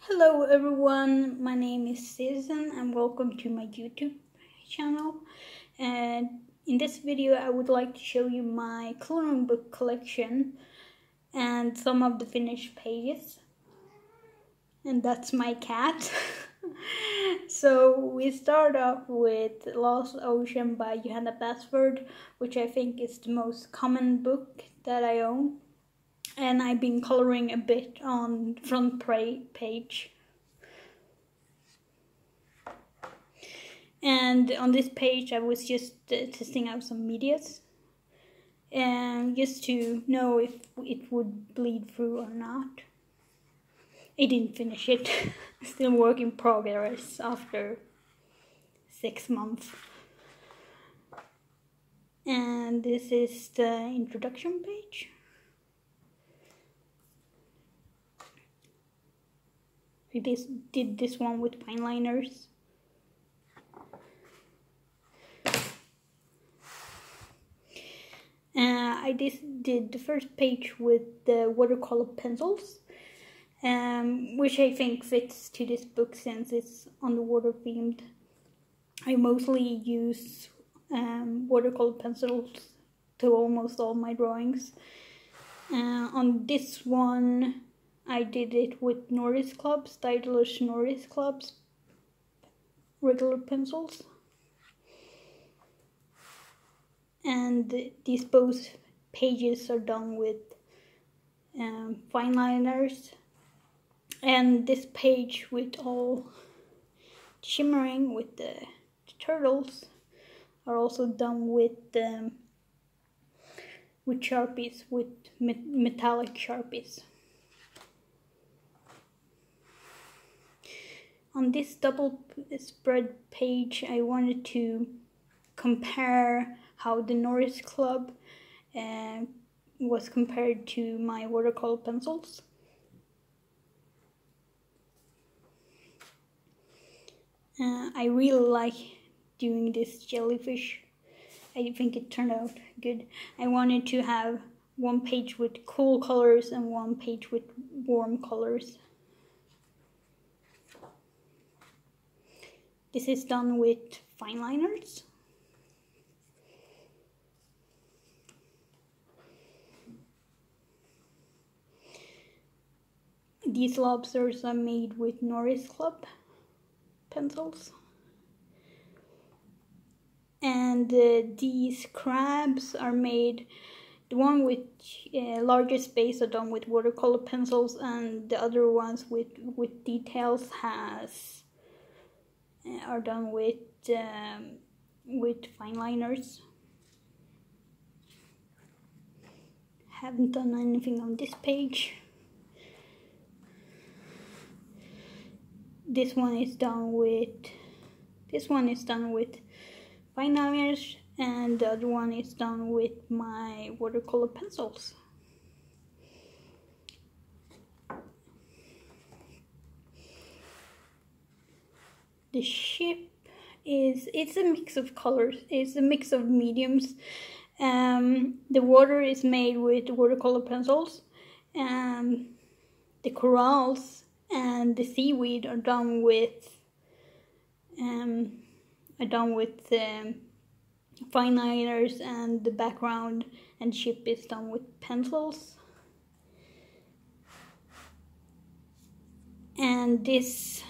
Hello everyone, my name is Sinnen and welcome to my YouTube channel. And in this video I would like to show you my coloring book collection and some of the finished pages. And that's my cat. So we start off with Lost Ocean by Johanna Basford, which I think is the most common book that I own. And I've been coloring a bit on the front page. And on this page I was just testing out some medias. And just to know if it would bleed through or not. I didn't finish it. Still work in progress after 6 months. And this is the introduction page. I did this one with fine liners. I did the first page with the watercolor pencils, which I think fits to this book since it's underwater themed. I mostly use watercolor pencils to almost all my drawings. On this one I did it with Norris Club, stylish Norris Club's regular pencils. And these both pages are done with fine liners. And this page with all shimmering with the turtles are also done with Sharpies, with metallic Sharpies. On this double spread page, I wanted to compare how the Norris Club was compared to my watercolor pencils. I really like doing this jellyfish. I think it turned out good. I wanted to have one page with cool colors and one page with warm colors. This is done with fine liners. These lobsters are made with Norris Club pencils. And these crabs are made, the one with larger space are done with watercolor pencils, and the other ones with details are done with fine liners. Haven't done anything on this page. This one is done with fine liners, and the other one is done with my watercolor pencils. The ship it's a mix of colors, it's a mix of mediums. The water is made with watercolor pencils, the corals and the seaweed are done with fine liners, and the background and ship is done with pencils. And this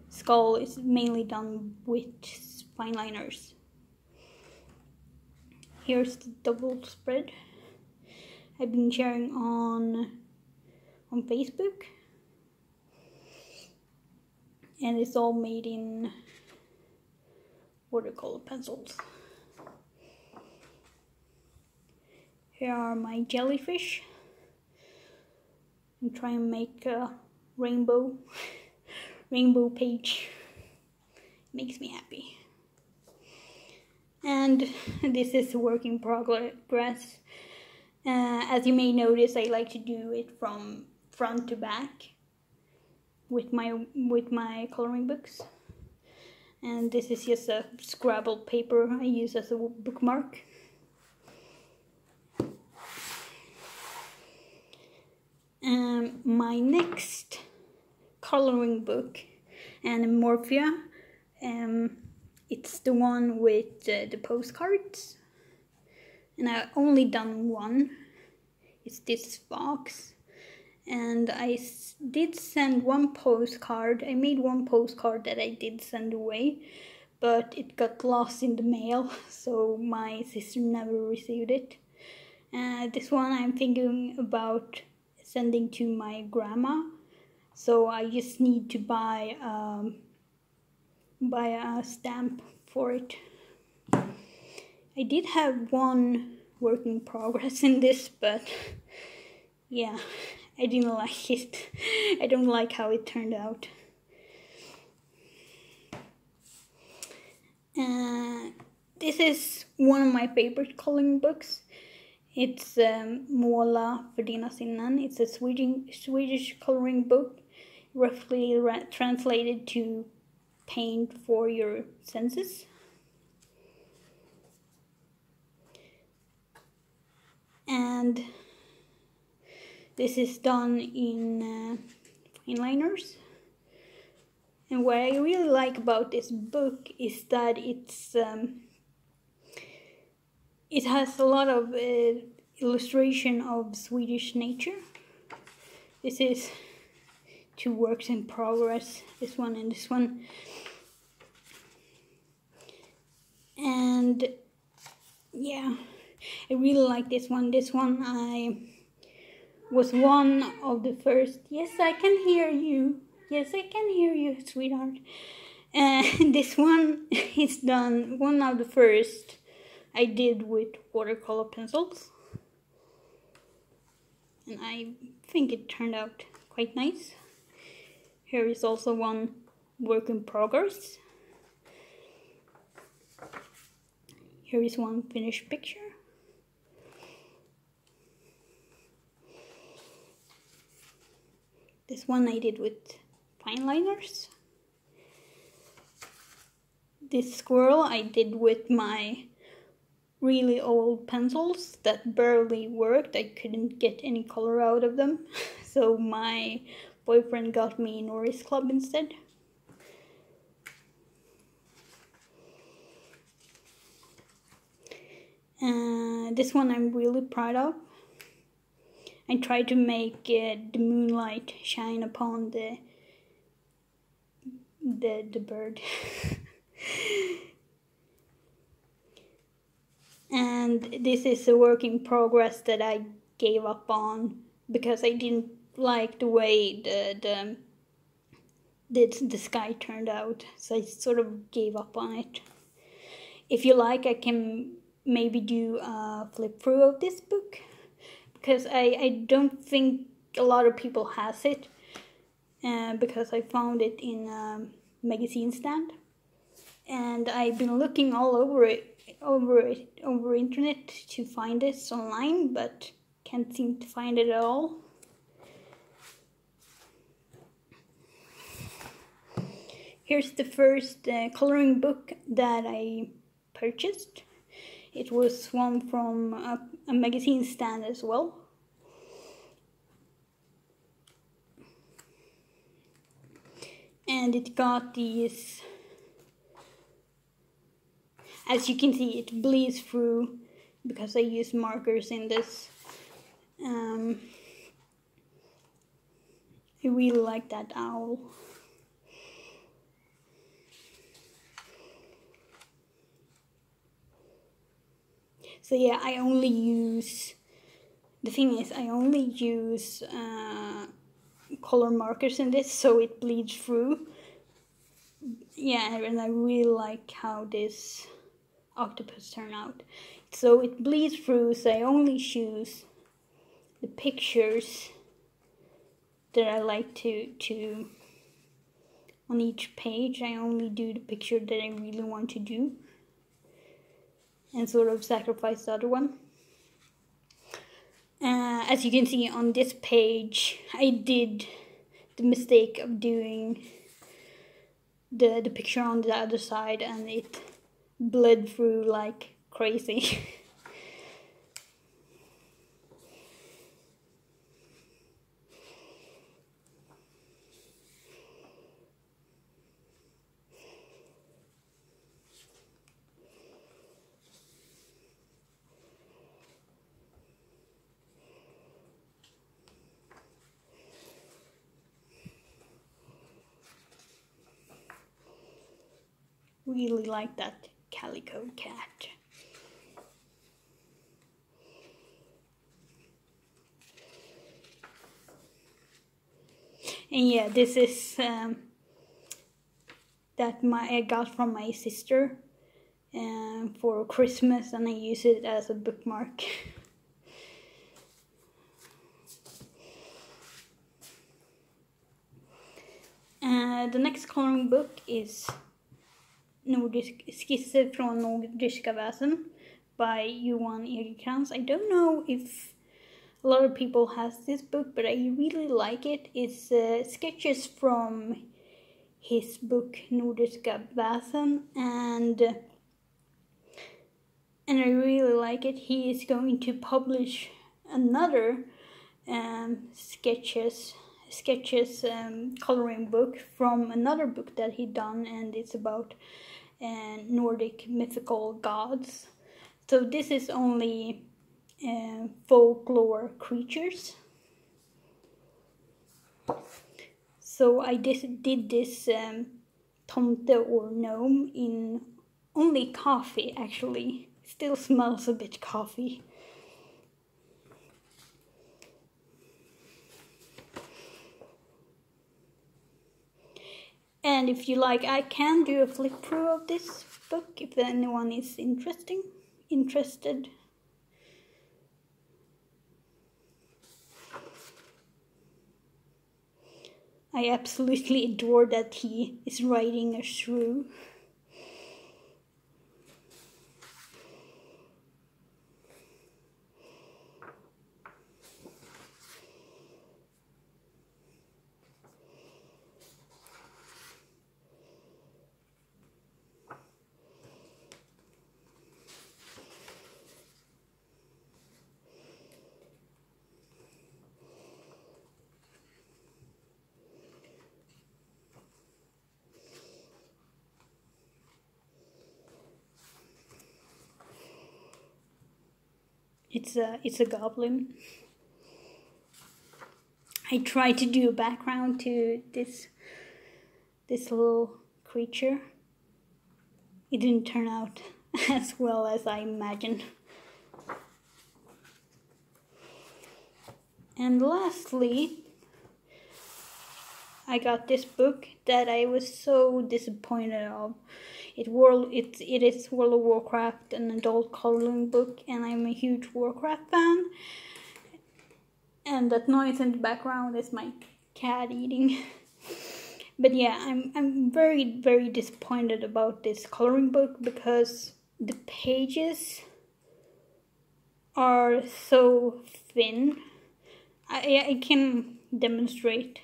skull is mainly done with fine liners. Here's the double spread I've been sharing on Facebook. And it's all made in watercolor pencils. Here are my jellyfish. I'm trying to make a rainbow page. Makes me happy. And this is a work in progress. As you may notice, I like to do it from front to back with my coloring books. And this is just a Scrabble paper I use as a bookmark. My next coloring book, and Morphia. It's the one with the postcards, and I've only done one. It's this box, and I did send one postcard. I made one postcard that I did send away, but it got lost in the mail, so my sister never received it. This one I'm thinking about sending to my grandma, so I just need to buy a stamp for it. I did have one work in progress in this, but yeah, I didn't like it. I don't like how it turned out. This is one of my favorite coloring books. It's Måla för dina sinnen. It's a Swedish coloring book, roughly translated to paint for your senses. And this is done in fine liners. And what I really like about this book is that it has a lot of illustration of Swedish nature. This is two works in progress, this one and this one. And yeah, I really like this one. This one I was one of the first. Yes, I can hear you. Yes, I can hear you, sweetheart. This one is done, one of the first I did with watercolor pencils. And I think it turned out quite nice. Here is also one work in progress. Here is one finished picture. This one I did with fine liners. This squirrel I did with my really old pencils that barely worked. I couldn't get any color out of them. So my boyfriend got me Norris Club instead. This one I'm really proud of. I tried to make the moonlight shine upon the bird. And this is a work in progress that I gave up on because I didn't like the way the sky turned out, so I sort of gave up on it. If you like, I can maybe do a flip through of this book, because I don't think a lot of people has it, because I found it in a magazine stand, and I've been looking all over internet to find this online, but can't seem to find it at all. Here's the first coloring book that I purchased. It was one from a magazine stand as well. And it got these, as you can see, it bleeds through because I use markers in this. I really like that owl. So yeah, I only use color markers in this, so it bleeds through. Yeah, and I really like how this octopus turned out. So it bleeds through, so I only choose the pictures that I like to on each page. I only do the picture that I really want to do, and sort of sacrifice the other one. As you can see on this page, I did the mistake of doing the picture on the other side, and it bled through like crazy. really like that calico cat. And yeah, this is that I got from my sister for Christmas, and I use it as a bookmark. The next coloring book is Skisser från nordiska väsen by Byan Crowns. I don't know if a lot of people has this book, but I really like it. It's sketches from his book Nordiska väsen, and I really like it. He is going to publish another sketches coloring book from another book that he done, and it's about Nordic mythical gods. So this is only folklore creatures. So I did this tomte or gnome in only coffee, actually. Still smells a bit coffee. And if you like, I can do a flip through of this book if anyone is interested. I absolutely adore that he is riding a shrew. It's a goblin. I tried to do a background to this little creature. It didn't turn out as well as I imagined. And lastly, I got this book that I was so disappointed of. It is World of Warcraft, an adult coloring book, and I'm a huge Warcraft fan. And that noise in the background is my cat eating. But yeah, I'm very, very disappointed about this coloring book because the pages are so thin. I can demonstrate.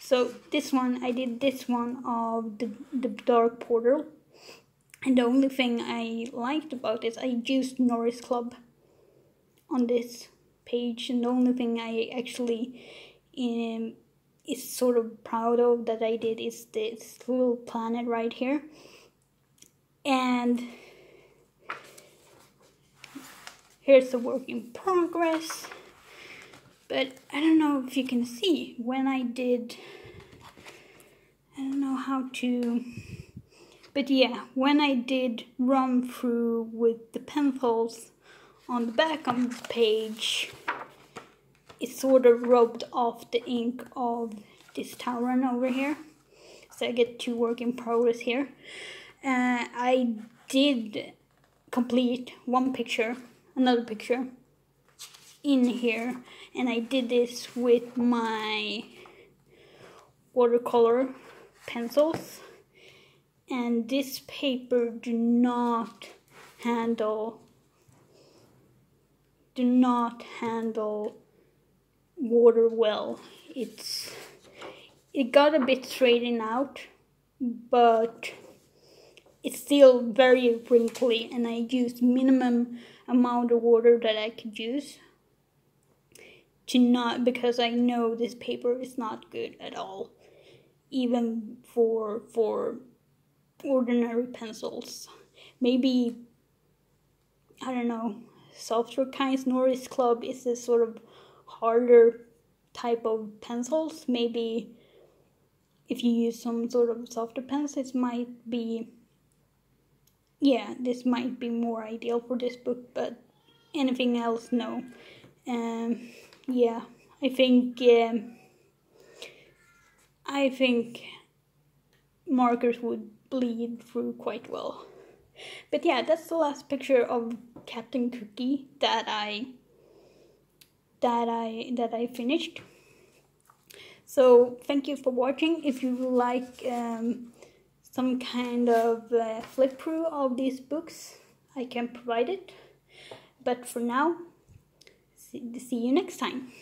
So this one, I did this one of the Dark Portal. And the only thing I liked about this, I used Norris Club on this page. And the only thing I actually is sort of proud of that I did is this little planet right here. And here's the work in progress. But I don't know if you can see when I did, I don't know how to, but yeah, when I did run through with the pencils on the back of the page, it sort of rubbed off the ink of this Tauren over here. So I get 2 work in progress here. I did complete one picture, another picture in here, and I did this with my watercolor pencils, and this paper do not handle water well. It got a bit straightened out, but it's still very wrinkly, and I used minimum amount of water that I could use because I know this paper is not good at all, even for ordinary pencils. Maybe, I don't know, softer kinds. Norris Club is a sort of harder type of pencils. Maybe if you use some sort of softer pens, this might be more ideal for this book, but anything else, no. Yeah, I think markers would bleed through quite well. But yeah, that's the last picture of Captain Cookie that I finished. So thank you for watching. If you would like some kind of flip through of these books, I can provide it. But for now, see you next time.